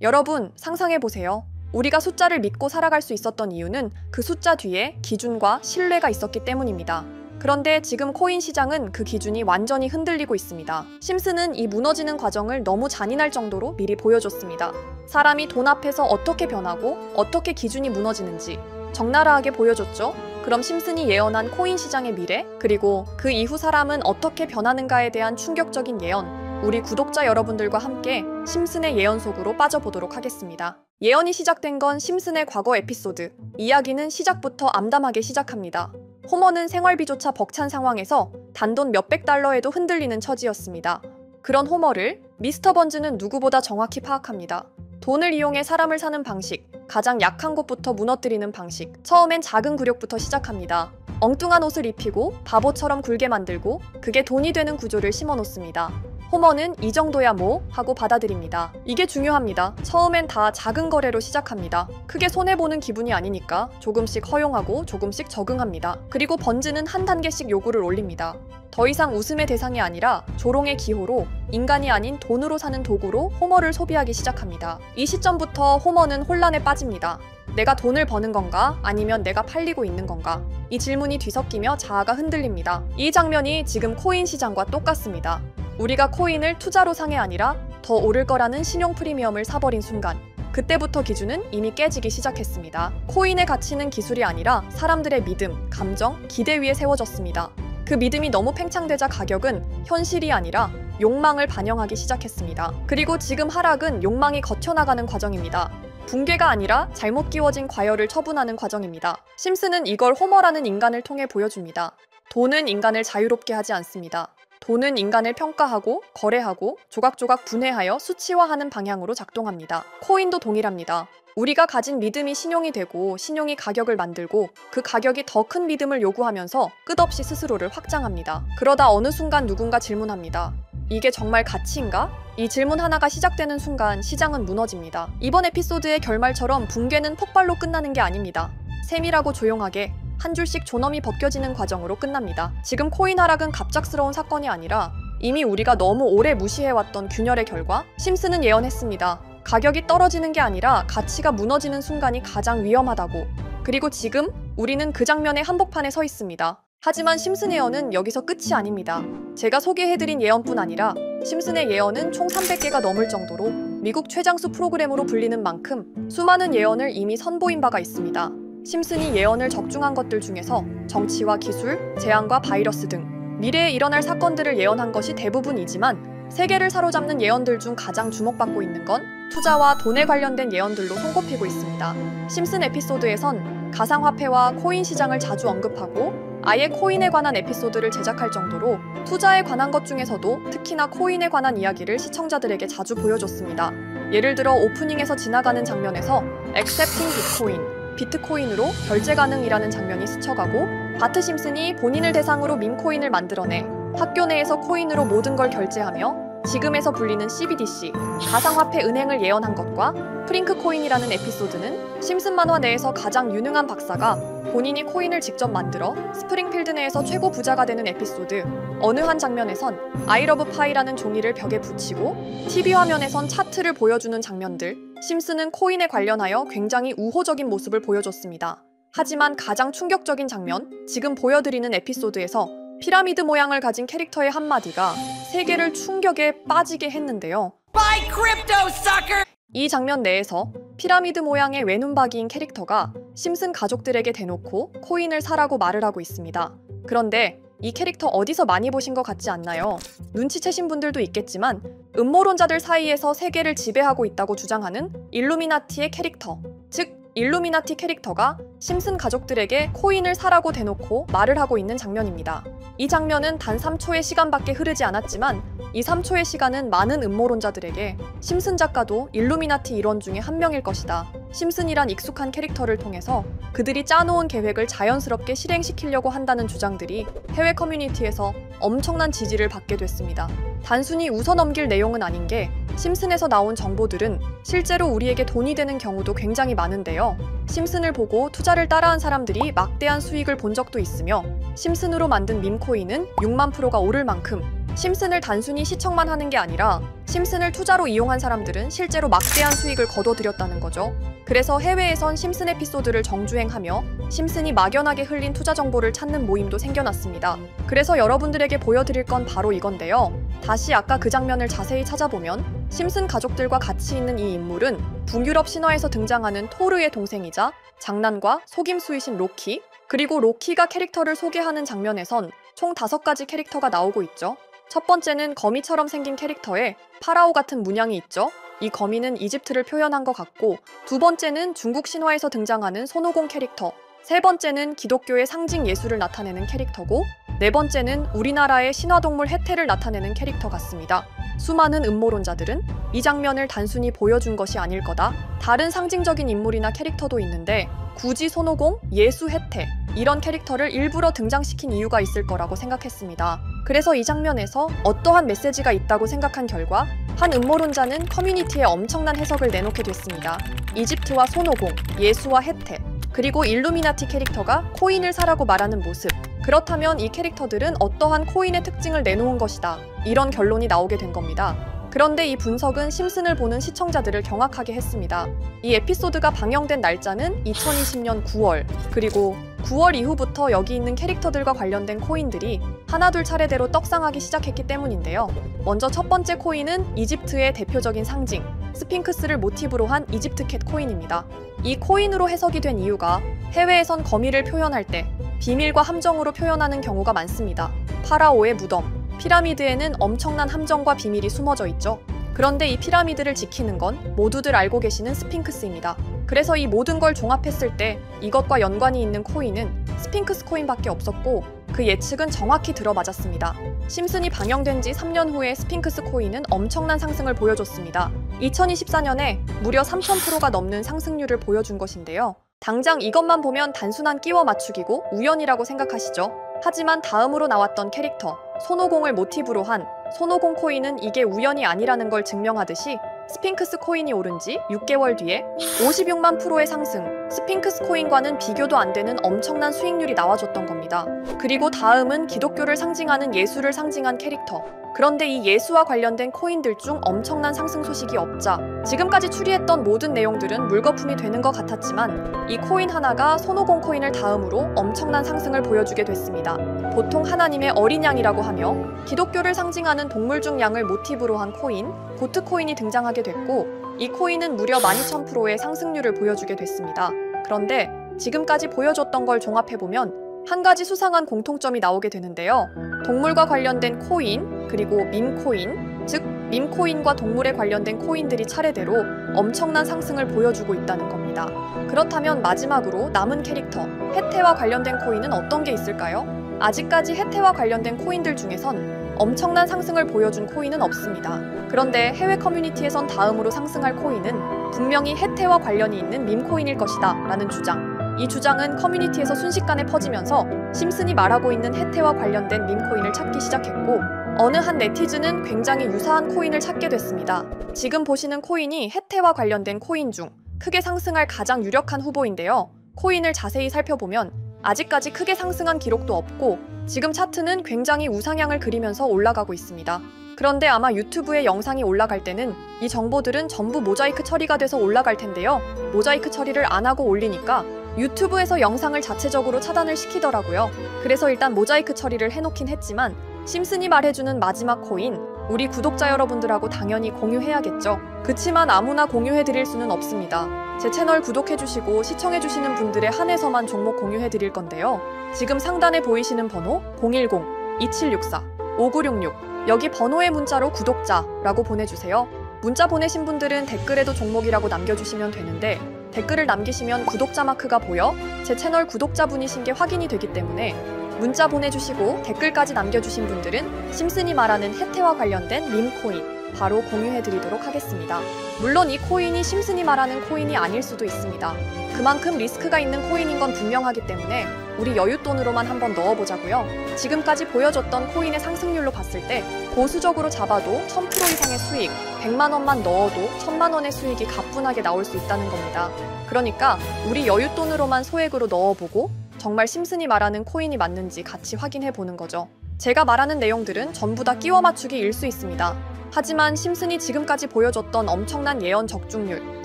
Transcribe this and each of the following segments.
여러분, 상상해보세요. 우리가 숫자를 믿고 살아갈 수 있었던 이유는 그 숫자 뒤에 기준과 신뢰가 있었기 때문입니다. 그런데 지금 코인 시장은 그 기준이 완전히 흔들리고 있습니다. 심슨은 이 무너지는 과정을 너무 잔인할 정도로 미리 보여줬습니다. 사람이 돈 앞에서 어떻게 변하고 어떻게 기준이 무너지는지 적나라하게 보여줬죠. 그럼 심슨이 예언한 코인 시장의 미래, 그리고 그 이후 사람은 어떻게 변하는가에 대한 충격적인 예언, 우리 구독자 여러분들과 함께 심슨의 예언 속으로 빠져보도록 하겠습니다. 예언이 시작된 건 심슨의 과거 에피소드. 이야기는 시작부터 암담하게 시작합니다. 호머는 생활비조차 벅찬 상황에서 단돈 몇백 달러에도 흔들리는 처지였습니다. 그런 호머를 미스터 번즈는 누구보다 정확히 파악합니다. 돈을 이용해 사람을 사는 방식, 가장 약한 곳부터 무너뜨리는 방식. 처음엔 작은 굴욕부터 시작합니다. 엉뚱한 옷을 입히고 바보처럼 굴게 만들고 그게 돈이 되는 구조를 심어놓습니다. 호머는 이 정도야 뭐 하고 받아들입니다. 이게 중요합니다. 처음엔 다 작은 거래로 시작합니다. 크게 손해보는 기분이 아니니까 조금씩 허용하고 조금씩 적응합니다. 그리고 번즈는 한 단계씩 요구를 올립니다. 더 이상 웃음의 대상이 아니라 조롱의 기호로 인간이 아닌 돈으로 사는 도구로 호머를 소비하기 시작합니다. 이 시점부터 호머는 혼란에 빠집니다. 내가 돈을 버는 건가? 아니면 내가 팔리고 있는 건가? 이 질문이 뒤섞이며 자아가 흔들립니다. 이 장면이 지금 코인 시장과 똑같습니다. 우리가 코인을 투자로 상에 아니라 더 오를 거라는 신용 프리미엄을 사버린 순간, 그때부터 기준은 이미 깨지기 시작했습니다. 코인의 가치는 기술이 아니라 사람들의 믿음, 감정, 기대 위에 세워졌습니다. 그 믿음이 너무 팽창되자 가격은 현실이 아니라 욕망을 반영하기 시작했습니다. 그리고 지금 하락은 욕망이 거쳐나가는 과정입니다. 붕괴가 아니라 잘못 끼워진 과열을 처분하는 과정입니다. 심슨은 이걸 호머라는 인간을 통해 보여줍니다. 돈은 인간을 자유롭게 하지 않습니다. 돈은 인간을 평가하고 거래하고 조각조각 분해하여 수치화하는 방향으로 작동합니다. 코인도 동일합니다. 우리가 가진 믿음이 신용이 되고 신용이 가격을 만들고 그 가격이 더 큰 믿음을 요구하면서 끝없이 스스로를 확장합니다. 그러다 어느 순간 누군가 질문합니다. 이게 정말 가치인가? 이 질문 하나가 시작되는 순간 시장은 무너집니다. 이번 에피소드의 결말처럼 붕괴는 폭발로 끝나는 게 아닙니다. 세밀하고 조용하게 한 줄씩 존엄이 벗겨지는 과정으로 끝납니다. 지금 코인 하락은 갑작스러운 사건이 아니라 이미 우리가 너무 오래 무시해왔던 균열의 결과. 심슨은 예언했습니다. 가격이 떨어지는 게 아니라 가치가 무너지는 순간이 가장 위험하다고. 그리고 지금 우리는 그 장면의 한복판에 서 있습니다. 하지만 심슨의 예언은 여기서 끝이 아닙니다. 제가 소개해드린 예언뿐 아니라 심슨의 예언은 총 300개가 넘을 정도로 미국 최장수 프로그램으로 불리는 만큼 수많은 예언을 이미 선보인 바가 있습니다. 심슨이 예언을 적중한 것들 중에서 정치와 기술, 재앙과 바이러스 등 미래에 일어날 사건들을 예언한 것이 대부분이지만 세계를 사로잡는 예언들 중 가장 주목받고 있는 건 투자와 돈에 관련된 예언들로 손꼽히고 있습니다. 심슨 에피소드에선 가상화폐와 코인 시장을 자주 언급하고 아예 코인에 관한 에피소드를 제작할 정도로 투자에 관한 것 중에서도 특히나 코인에 관한 이야기를 시청자들에게 자주 보여줬습니다. 예를 들어 오프닝에서 지나가는 장면에서 Accepting Bitcoin, 비트코인으로 결제 가능이라는 장면이 스쳐가고 바트 심슨이 본인을 대상으로 밈코인을 만들어내 학교 내에서 코인으로 모든 걸 결제하며 지금에서 불리는 CBDC, 가상화폐 은행을 예언한 것과 프링크 코인이라는 에피소드는 심슨 만화 내에서 가장 유능한 박사가 본인이 코인을 직접 만들어 스프링필드 내에서 최고 부자가 되는 에피소드. 어느 한 장면에선 I love pie라는 종이를 벽에 붙이고 TV 화면에선 차트를 보여주는 장면들. 심슨은 코인에 관련하여 굉장히 우호적인 모습을 보여줬습니다. 하지만 가장 충격적인 장면, 지금 보여드리는 에피소드에서 피라미드 모양을 가진 캐릭터의 한마디가 세계를 충격에 빠지게 했는데요. Buy crypto, sucker! 이 장면 내에서 피라미드 모양의 외눈박이인 캐릭터가 심슨 가족들에게 대놓고 코인을 사라고 말을 하고 있습니다. 그런데 이 캐릭터 어디서 많이 보신 것 같지 않나요? 눈치채신 분들도 있겠지만 음모론자들 사이에서 세계를 지배하고 있다고 주장하는 일루미나티의 캐릭터, 즉 일루미나티 캐릭터가 심슨 가족들에게 코인을 사라고 대놓고 말을 하고 있는 장면입니다. 이 장면은 단 3초의 시간밖에 흐르지 않았지만 이 3초의 시간은 많은 음모론자들에게 심슨 작가도 일루미나티 일원 중에 한 명일 것이다. 심슨이란 익숙한 캐릭터를 통해서 그들이 짜놓은 계획을 자연스럽게 실행시키려고 한다는 주장들이 해외 커뮤니티에서 엄청난 지지를 받게 됐습니다. 단순히 웃어넘길 내용은 아닌 게 심슨에서 나온 정보들은 실제로 우리에게 돈이 되는 경우도 굉장히 많은데요. 심슨을 보고 투자를 따라한 사람들이 막대한 수익을 본 적도 있으며 심슨으로 만든 밈코인은 6만 프로가 오를 만큼 심슨을 단순히 시청만 하는 게 아니라 심슨을 투자로 이용한 사람들은 실제로 막대한 수익을 거둬들였다는 거죠. 그래서 해외에선 심슨 에피소드를 정주행하며 심슨이 막연하게 흘린 투자 정보를 찾는 모임도 생겨났습니다. 그래서 여러분들에게 보여드릴 건 바로 이건데요. 다시 아까 그 장면을 자세히 찾아보면 심슨 가족들과 같이 있는 이 인물은 북유럽 신화에서 등장하는 토르의 동생이자 장난과 속임수이신 로키, 그리고 로키가 캐릭터를 소개하는 장면에선 총 5가지 캐릭터가 나오고 있죠. 첫 번째는 거미처럼 생긴 캐릭터에 파라오 같은 문양이 있죠. 이 거미는 이집트를 표현한 것 같고, 두 번째는 중국 신화에서 등장하는 손오공 캐릭터, 세 번째는 기독교의 상징 예수를 나타내는 캐릭터고, 네 번째는 우리나라의 신화동물 해태를 나타내는 캐릭터 같습니다. 수많은 음모론자들은 이 장면을 단순히 보여준 것이 아닐 거다, 다른 상징적인 인물이나 캐릭터도 있는데 굳이 손오공, 예수, 해태 이런 캐릭터를 일부러 등장시킨 이유가 있을 거라고 생각했습니다. 그래서 이 장면에서 어떠한 메시지가 있다고 생각한 결과 한 음모론자는 커뮤니티에 엄청난 해석을 내놓게 됐습니다. 이집트와 손오공, 예수와 해태, 그리고 일루미나티 캐릭터가 코인을 사라고 말하는 모습, 그렇다면 이 캐릭터들은 어떠한 코인의 특징을 내놓은 것이다, 이런 결론이 나오게 된 겁니다. 그런데 이 분석은 심슨을 보는 시청자들을 경악하게 했습니다. 이 에피소드가 방영된 날짜는 2020년 9월, 그리고 9월 이후부터 여기 있는 캐릭터들과 관련된 코인들이 하나둘 차례대로 떡상하기 시작했기 때문인데요. 먼저 첫 번째 코인은 이집트의 대표적인 상징, 스핑크스를 모티브로 한 이집트 캣 코인입니다. 이 코인으로 해석이 된 이유가 해외에선 거미를 표현할 때 비밀과 함정으로 표현하는 경우가 많습니다. 파라오의 무덤, 피라미드에는 엄청난 함정과 비밀이 숨어져 있죠. 그런데 이 피라미드를 지키는 건 모두들 알고 계시는 스핑크스입니다. 그래서 이 모든 걸 종합했을 때 이것과 연관이 있는 코인은 스핑크스 코인밖에 없었고, 그 예측은 정확히 들어맞았습니다. 심슨이 방영된 지 3년 후에 스핑크스 코인은 엄청난 상승을 보여줬습니다. 2024년에 무려 3000%가 넘는 상승률을 보여준 것인데요. 당장 이것만 보면 단순한 끼워 맞추기고 우연이라고 생각하시죠? 하지만 다음으로 나왔던 캐릭터, 손오공을 모티브로 한 손오공 코인은 이게 우연이 아니라는 걸 증명하듯이 스핑크스 코인이 오른 지 6개월 뒤에 56만 %의 상승, 스핑크스 코인과는 비교도 안 되는 엄청난 수익률이 나와줬던 겁니다. 그리고 다음은 기독교를 상징하는 예수를 상징한 캐릭터. 그런데 이 예수와 관련된 코인들 중 엄청난 상승 소식이 없자 지금까지 추리했던 모든 내용들은 물거품이 되는 것 같았지만 이 코인 하나가 손오공 코인을 다음으로 엄청난 상승을 보여주게 됐습니다. 보통 하나님의 어린 양이라고 하며 기독교를 상징하는 동물 중 양을 모티브로 한 코인, 고트 코인이 등장하게 됐고, 이 코인은 무려 12,000%의 상승률을 보여주게 됐습니다. 그런데 지금까지 보여줬던 걸 종합해보면 한 가지 수상한 공통점이 나오게 되는데요. 동물과 관련된 코인, 그리고 밈코인, 즉 밈코인과 동물에 관련된 코인들이 차례대로 엄청난 상승을 보여주고 있다는 겁니다. 그렇다면 마지막으로 남은 캐릭터, 해태와 관련된 코인은 어떤 게 있을까요? 아직까지 해태와 관련된 코인들 중에선 엄청난 상승을 보여준 코인은 없습니다. 그런데 해외 커뮤니티에선 다음으로 상승할 코인은 분명히 해태와 관련이 있는 밈코인일 것이다 라는 주장. 이 주장은 커뮤니티에서 순식간에 퍼지면서 심슨이 말하고 있는 해태와 관련된 밈코인을 찾기 시작했고, 어느 한 네티즌은 굉장히 유사한 코인을 찾게 됐습니다. 지금 보시는 코인이 해태와 관련된 코인 중 크게 상승할 가장 유력한 후보인데요. 코인을 자세히 살펴보면 아직까지 크게 상승한 기록도 없고 지금 차트는 굉장히 우상향을 그리면서 올라가고 있습니다. 그런데 아마 유튜브에 영상이 올라갈 때는 이 정보들은 전부 모자이크 처리가 돼서 올라갈 텐데요. 모자이크 처리를 안 하고 올리니까 유튜브에서 영상을 자체적으로 차단을 시키더라고요. 그래서 일단 모자이크 처리를 해놓긴 했지만 심슨이 말해주는 마지막 코인, 우리 구독자 여러분들하고 당연히 공유해야겠죠. 그치만 아무나 공유해드릴 수는 없습니다. 제 채널 구독해주시고 시청해주시는 분들에 한해서만 종목 공유해드릴 건데요. 지금 상단에 보이시는 번호 010-2764-5966, 여기 번호의 문자로 구독자라고 보내주세요. 문자 보내신 분들은 댓글에도 종목이라고 남겨주시면 되는데, 댓글을 남기시면 구독자 마크가 보여 제 채널 구독자분이신 게 확인이 되기 때문에 문자 보내주시고 댓글까지 남겨주신 분들은 심슨이 말하는 해태와 관련된 밈코인 바로 공유해드리도록 하겠습니다. 물론 이 코인이 심슨이 말하는 코인이 아닐 수도 있습니다. 그만큼 리스크가 있는 코인인 건 분명하기 때문에 우리 여윳돈으로만 한번 넣어보자고요. 지금까지 보여줬던 코인의 상승률로 봤을 때 보수적으로 잡아도 1000% 이상의 수익, 100만 원만 넣어도 1000만 원의 수익이 가뿐하게 나올 수 있다는 겁니다. 그러니까 우리 여윳돈으로만 소액으로 넣어보고 정말 심슨이 말하는 코인이 맞는지 같이 확인해보는 거죠. 제가 말하는 내용들은 전부 다 끼워 맞추기일 수 있습니다. 하지만 심슨이 지금까지 보여줬던 엄청난 예언 적중률,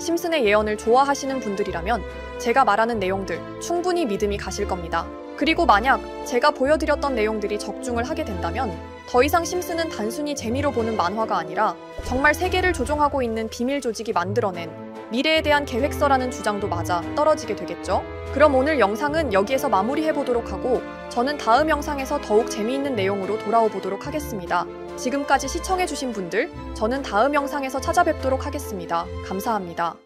심슨의 예언을 좋아하시는 분들이라면 제가 말하는 내용들 충분히 믿음이 가실 겁니다. 그리고 만약 제가 보여드렸던 내용들이 적중을 하게 된다면 더 이상 심슨은 단순히 재미로 보는 만화가 아니라 정말 세계를 조종하고 있는 비밀 조직이 만들어낸 미래에 대한 계획서라는 주장도 맞아 떨어지게 되겠죠? 그럼 오늘 영상은 여기에서 마무리해보도록 하고 저는 다음 영상에서 더욱 재미있는 내용으로 돌아오도록 하겠습니다. 지금까지 시청해주신 분들, 저는 다음 영상에서 찾아뵙도록 하겠습니다. 감사합니다.